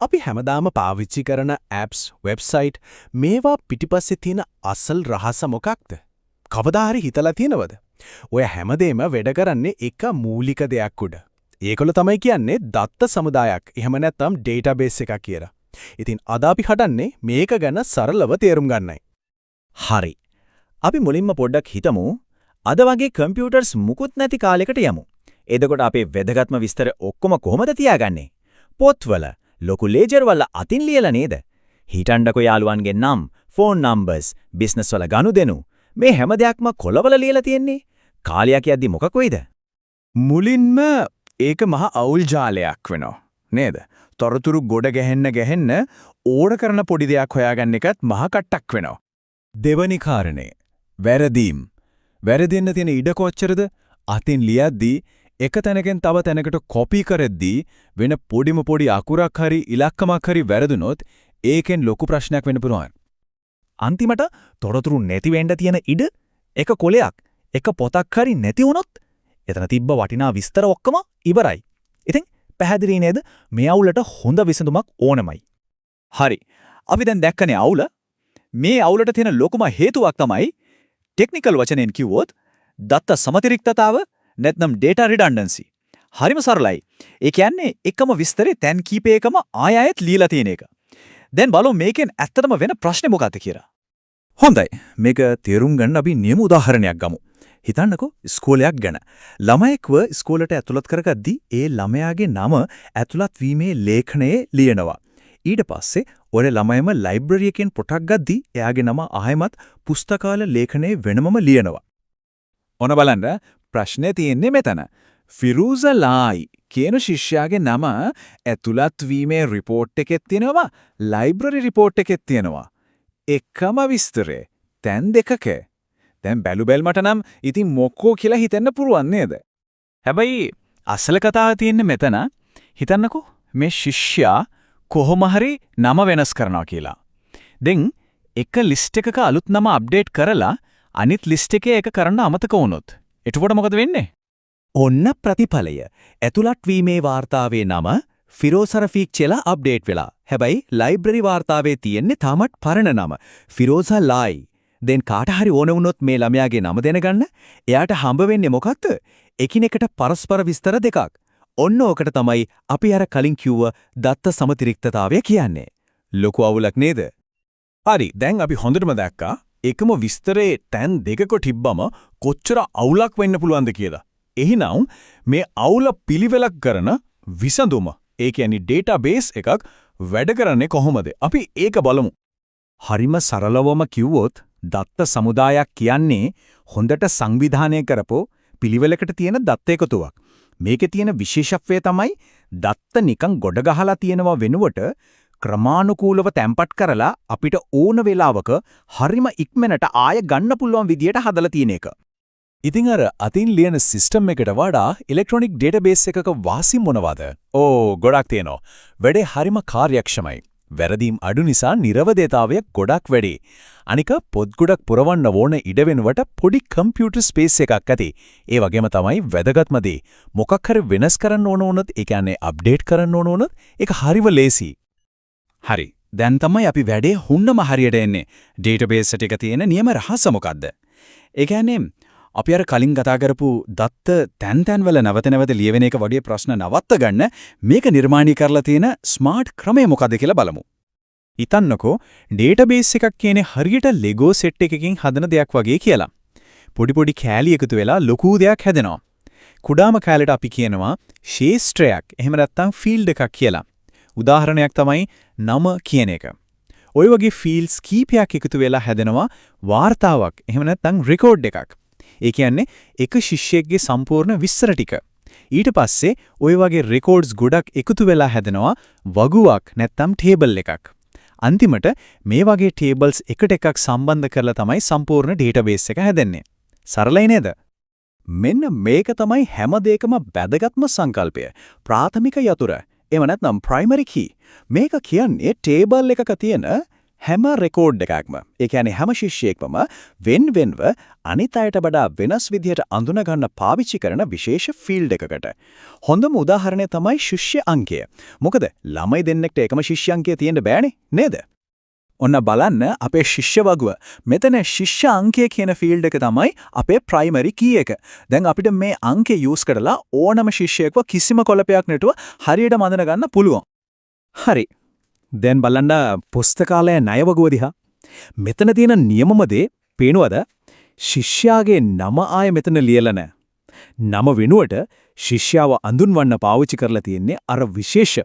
අපි හැමදාම පාවිච්චි කරන apps, website මේවා පිටිපස්සේ තියෙන අසල් රහස මොකක්ද? කවදා හරි හිතලා තියෙනවද? ඔය හැමදේම වැඩ කරන්නේ එක මූලික දෙයක් උඩ. ඒකල තමයි කියන්නේ දත්ත සමුදායක්. එහෙම නැත්නම් database එකක් කියලා. ඉතින් අද අපි හදන්නේ මේක ගැන සරලව තේරුම් ගන්නයි. හරි. අපි මුලින්ම පොඩ්ඩක් හිතමු අද වගේ කම්පියුටර්ස් මුකුත් නැති කාලයකට යමු. එතකොට අපේ වැදගත්ම විස්තර ඔක්කොම කොහොමද තියාගන්නේ? පොත්වල ලොකු ලේජර් වල අතින් ලියලා නේද? හිතන්නකෝ යාළුවන්ගේ නම්, ෆෝන් නම්බර්ස්, බිස්නස් වල ගනුදෙනු මේ හැම දෙයක්ම කොළවල ලියලා තියෙන්නේ. කාලයක් යද්දි මොකක් වෙයිද? මුලින්ම ඒක මහ අවුල් ජාලයක් වෙනවා නේද? තොරතුරු ගොඩ ගැහෙන්න ඕඩ කරන පොඩි දෙයක් හොයාගන්න එකත් මහ කට්ටක් වෙනවා. දෙවනි කාරණේ වැරදීම්. වැරදෙන්න තියෙන ඉඩ කොච්චරද? අතින් ලියද්දී එක තැනකින් තව තැනකට කොපි කරද්දී වෙන පොඩි අකුරක් හරි ඉලක්කමක් හරි වැරදුනොත් ඒකෙන් ලොකු ප්‍රශ්නයක් වෙන්න පුළුවන්. අන්තිමට තොරතුරු නැති වෙන්න තියෙන ඉඩ එක කොලයක්, එක පොතක් හරි නැති වුණොත් එතන තිබ්බ වටිනා විස්තර ඔක්කොම ඉවරයි. ඉතින් පැහැදිලි නේද? මේ අවුලට හොඳ විසඳුමක් ඕනමයි. හරි. අපි දැන් දැක්කනේ අවුල. මේ අවුලට තියෙන ලොකුම හේතුවක් තමයි ටෙක්නිකල් වචනෙන් කිව්වොත් දත්ත සමතිරික්තතාව නැත්නම් data redundancy. හරිම සරලයි. ඒ කියන්නේ එකම විස්තරේ තැන් කීපයකම ආයෙත් ලියලා තියෙන එක. දැන් බලමු මේකෙන් ඇත්තටම වෙන ප්‍රශ්නේ මොකක්ද කියලා. හොඳයි. මේක තේරුම් ගන්න අපි නියම උදාහරණයක් ගමු. හිතන්නකෝ ඉස්කෝලයක් ගැන. ළමයෙක්ව ඉස්කෝලට ඇතුළත් කරගද්දී ඒ ළමයාගේ නම ඇතුළත් වීමේ ලේඛනයේ ලියනවා. ඊට පස්සේ ඔය ළමයම ලයිබ්‍රරි එකෙන් පොතක් ගද්දී එයාගේ නම ආයෙමත් පුස්තකාල ලේඛනයේ වෙනමම ලියනවා. ඔන්න බලන්න ප්‍රශ්නේ තියෙන්නේ මෙතන. ෆිරූසා ලායි කියන ශිෂ්‍යයාගේ නම ඇතුළත් වීමේ රිපෝට් එකෙත් තියෙනවා, ලයිබ්‍රරි රිපෝට් එකෙත් තියෙනවා. එකම විස්තරේ තැන් දෙකක. දැන් බැලුබැල්මට නම් ඉතින් මොකෝ කියලා හිතන්න පුරුවන් නේද? හැබැයි අසල කතාව තියෙන්නේ මෙතන. හිතන්නකෝ මේ ශිෂ්‍යයා කොහොම හරි නම වෙනස් කරනවා කියලා. දැන් එක ලිස්ට් එකක අලුත් නම අප්ඩේට් කරලා අනිත් ලිස්ට් එකේ ඒක කරන්න අමතක වුණොත් එතකොට මොකද වෙන්නේ? ඔන්න ප්‍රතිඵලය. ඇතුළත් වීමේ වාර්තාවේ නම ෆිරෝස් රෆීක් කියලා අප්ඩේට් වෙලා. හැබැයි ලයිබ්‍රරි වාර්තාවේ තියෙන්නේ තාමත් පරණ නම ෆිරෝසා ලායි. දැන් කාට හරි ඕන වුණොත් මේ ළමයාගේ නම දැනගන්න එයාට හම්බ වෙන්නේ මොකක්ද? එකිනෙකට පරස්පර විස්තර දෙකක්. ඔන්න ඕකට තමයි අපි අර කලින් කිව්ව දත්ත සමතිරික්තතාවය කියන්නේ. ලොකු අවුලක් නේද? හරි. දැන් අපි හොඳටම දැක්කා එකම විස්තරේ තැන් දෙකක තිබ්බම කොච්චර අවුලක් වෙන්න පුළුවන්ද කියලා. එහෙනම් මේ අවුල පිළිවෙලක් කරන විසඳුම, ඒ කියන්නේ database එකක් වැඩ කරන්නේ කොහොමද? අපි ඒක බලමු. හරිම සරලවම කිව්වොත් දත්ත සමුදායක් කියන්නේ හොඳට සංවිධානය කරපෝ පිළිවෙලකට තියෙන දත්ත එකතුවක්. මේකේ තියෙන විශේෂත්වය තමයි දත්ත නිකන් ගොඩ ගහලා තියෙනවා වෙනුවට ක්‍රමානුකූලව තැම්පත් කරලා අපිට ඕන වෙලාවක හරිම ඉක්මනට ආය ගන්න පුළුවන් විදියට හදලා තියෙන එක. ඉතින් අර අතින් ලියන සිස්ටම් එකට වඩා ඉලෙක්ට්‍රොනික ඩේටාබේස් එකක වාසි මොනවද? ගොඩක් තියෙනවා. වැඩේ හරිම කාර්යක්ෂමයි. වැරදීම් අඩු නිසා නිර්වදේතාවය ගොඩක් වැඩි. අනික පොත් ගොඩක් පුරවන්න ඕන ඉඩ වෙනුවට පොඩි කම්පියුටර් ස්පේස් එකක් ඇති. ඒ වගේම තමයි වැදගත්ම දේ. මොකක් හරි වෙනස් කරන්න ඕන වුණොත්, ඒ කියන්නේ අප්ඩේට් කරන්න ඕන වුණොත් ඒක හරිම ලේසි. හරි. දැන් තමයි අපි වැඩේ හුන්නම හරියට එන්නේ. ඩේටාබේස් එකේ තියෙන නියම රහස මොකද්ද? ඒ කියන්නේ අපි අර කලින් කතා කරපු දත්ත තැන් වල නැවත ලියවෙන එක වගේ ප්‍රශ්න නවත්ත ගන්න මේක නිර්මාණය කරලා තියෙන ස්මාර්ට් ක්‍රමය මොකද්ද කියලා බලමු. හිතන්නකෝ ඩේටාබේස් එකක් කියන්නේ හරියට ලෙගෝ සෙට් එකකින් හදන දෙයක් වගේ කියලා. පොඩි කෑලි එකතු වෙලා ලොකු දෙයක් හැදෙනවා. කුඩාම කෑල්ලට අපි කියනවා ශේෂ්ත්‍රයක්, එහෙම නැත්නම් ෆීල්ඩ් එකක් කියලා. උදාහරණයක් තමයි නම කියන එක. ওই වගේ ෆීල්ඩ්ස් කීපයක් එකතු වෙලා හැදෙනවා වාර්තාවක්, එහෙම නැත්නම් රෙකෝඩ් එකක්. ඒ කියන්නේ එක ශිෂ්‍යයෙක්ගේ සම්පූර්ණ විස්තර ටික. ඊට පස්සේ ওই වගේ රෙකෝඩ්ස් ගොඩක් එකතු වෙලා හැදෙනවා වගුවක් නැත්නම් ටේබල් එකක්. අන්තිමට මේ වගේ ටේබල්ස් එකට එකක් සම්බන්ධ කරලා තමයි සම්පූර්ණ ඩේටාබේස් එක හැදෙන්නේ. සරලයි නේද? මෙන්න මේක තමයි හැම දෙයකම වැදගත්ම සංකල්පය. ප්‍රාථමික යතුර. එහෙම නැත්නම් primary key. මේක කියන්නේ ටේබල් එකක තියෙන හැම රෙකෝඩ් එකක්ම, ඒ කියන්නේ හැම ශිෂ්‍යයෙක්ම වෙන්වෙන්ව අනිත් අයට වඩා වෙනස් විදිහට අඳුන ගන්න පාවිච්චි කරන විශේෂ ෆීල්ඩ් එකකට. හොඳම උදාහරණය තමයි ශිෂ්‍ය අංකය. මොකද ළමයි දෙන්නෙක්ට එකම ශිෂ්‍ය අංකය තියෙන්න බෑනේ නේද? ඔන්න බලන්න අපේ ශිෂ්‍ය වගුව. මෙතන ශිෂ්‍ය අංකය කියන ෆීල්ඩ් එක තමයි අපේ ප්‍රයිමරි කී එක. දැන් අපිට මේ අංකය යූස් කරලා ඕනම ශිෂ්‍යයෙක්ව කිසිම කොලපයක් නැතුව හරියට මඳන ගන්න පුළුවන්. හරි. දැන් බලන්න පුස්තකාලය ණය වගුව දිහා. මෙතන තියෙන නියමම දේ පේනවද? ශිෂ්‍යයාගේ නම ආයේ මෙතන ලියලා නැහැ. නම වෙනුවට ශිෂ්‍යයාව අඳුන්වන්න පාවිච්චි කරලා තියෙන්නේ අර විශේෂ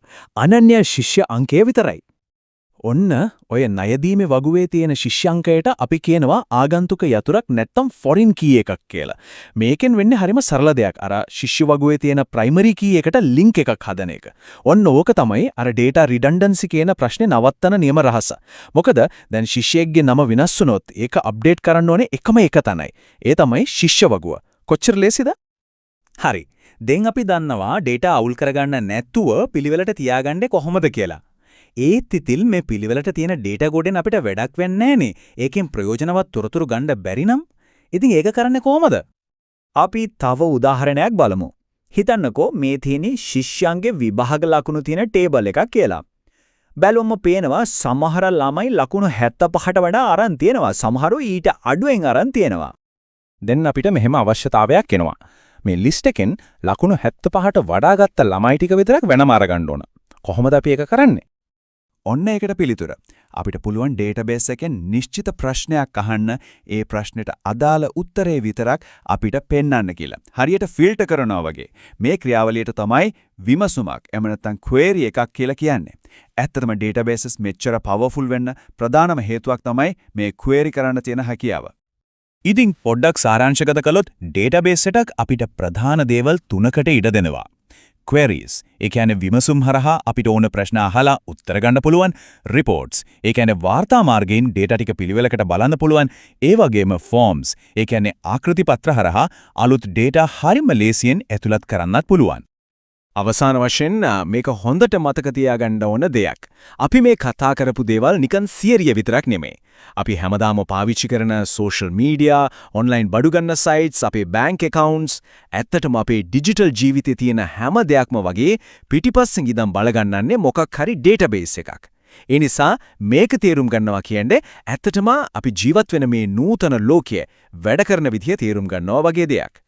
අනන්‍ය ශිෂ්‍ය අංකය විතරයි. ඔන්න ඔය ණයදීමේ වගුවේ තියෙන ශිෂ්‍ය අංකයට අපි කියනවා ආගන්තුක යතුරක් නැත්තම් ෆොරින් කී එකක් කියලා. මේකෙන් වෙන්නේ හරිම සරල දෙයක්. අර ශිෂ්‍ය වගුවේ තියෙන ප්‍රයිමරි කී එකට ලින්ක් එකක් හදන එක. ඔන්න ඕක තමයි අර data redundancy කියන ප්‍රශ්නේ නවත්තන නියම රහස. මොකද දැන් ශිෂ්‍යයෙක්ගේ නම වෙනස් වුණොත් ඒක අප්ඩේට් කරන්න ඕනේ එකම එක තැනයි. ඒ තමයි ශිෂ්‍ය වගුව. කොච්චර ලේසිද? හරි. දැන් අපි දන්නවා data අවුල් කරගන්න නැතුව පිළිවෙලට තියාගන්නේ කොහොමද කියලා. ඒත් ඉතින් මේ පිළිවෙලට තියෙන data ගොඩෙන් අපිට වැඩක් වෙන්නේ නැහනේ. ඒකෙන් ප්‍රයෝජනවත් තොරතුරු ගන්න බැරි නම් ඉතින් ඒක කරන්නේ කොහමද? අපි තව උදාහරණයක් බලමු. හිතන්නකෝ මේ තියෙන ශිෂ්‍යයන්ගේ විභාග ලකුණු තියෙන ටේබල් එකක් කියලා. බැලුවම පේනවා සමහර ළමයි ලකුණු 75ට වඩා අරන් තියෙනවා. සමහරව ඊට අඩුවෙන් අරන් තියෙනවා. දැන් අපිට මෙහෙම අවශ්‍යතාවයක් එනවා. මේ ලිස්ට් එකෙන් ලකුණු 75ට වඩා ගත්ත ළමයි ටික විතරක් වෙනම අරගන්න ඕන. කොහොමද අපි ඒක කරන්නේ? ඔන්න ඒකට පිළිතුර. අපිට පුළුවන් database එකෙන් නිශ්චිත ප්‍රශ්නයක් අහන්න, ඒ ප්‍රශ්නෙට අදාළ උත්තරේ විතරක් අපිට පෙන්වන්න කියලා. හරියට ෆිල්ටර් කරනවා වගේ. මේ ක්‍රියාවලියට තමයි විමසුමක් එහෙම නැත්නම් query එකක් කියලා කියන්නේ. ඇත්තටම databases මෙච්චර powerful වෙන්න ප්‍රධානම හේතුවක් තමයි මේ query කරන්න තියෙන හැකියාව. ඉතින් පොඩ්ඩක් සාරාංශගත කළොත් database එකක් අපිට ප්‍රධාන දේවල් තුනකට ඉඩ දෙනවා. queries ඒ කියන්නේ විමසුම් හරහා අපිට ඕන ප්‍රශ්න අහලා උත්තර ගන්න පුළුවන්. reports ඒ කියන්නේ වාර්තා මාර්ගයෙන් data ටික පිළිවෙලකට බලන්න පුළුවන්. ඒ වගේම forms ඒ කියන්නේ ආකෘති පත්‍ර හරහා අලුත් data හරිම ලේසියෙන් ඇතුළත් කරන්නත් පුළුවන්. අවසාන වශයෙන් මේක හොඳට මතක තියාගන්න ඕන දෙයක්. අපි මේ කතා කරපු දේවල් නිකන් සියරිය විතරක් නෙමෙයි. අපි හැමදාම පාවිච්චි කරන social media, online බඩු ගන්න sites, අපේ bank accounts, ඇත්තටම අපේ digital ජීවිතේ තියෙන හැම දෙයක්ම වගේ පිටිපස්සෙන් ඉඳන් බලගන්නන්නේ මොකක් හරි database එකක්. ඒ නිසා මේක තේරුම් ගන්නවා කියන්නේ ඇත්තටම අපි ජීවත් වෙන මේ නූතන ලෝකයේ වැඩ කරන විදිය තේරුම් ගන්නවා වගේ දෙයක්.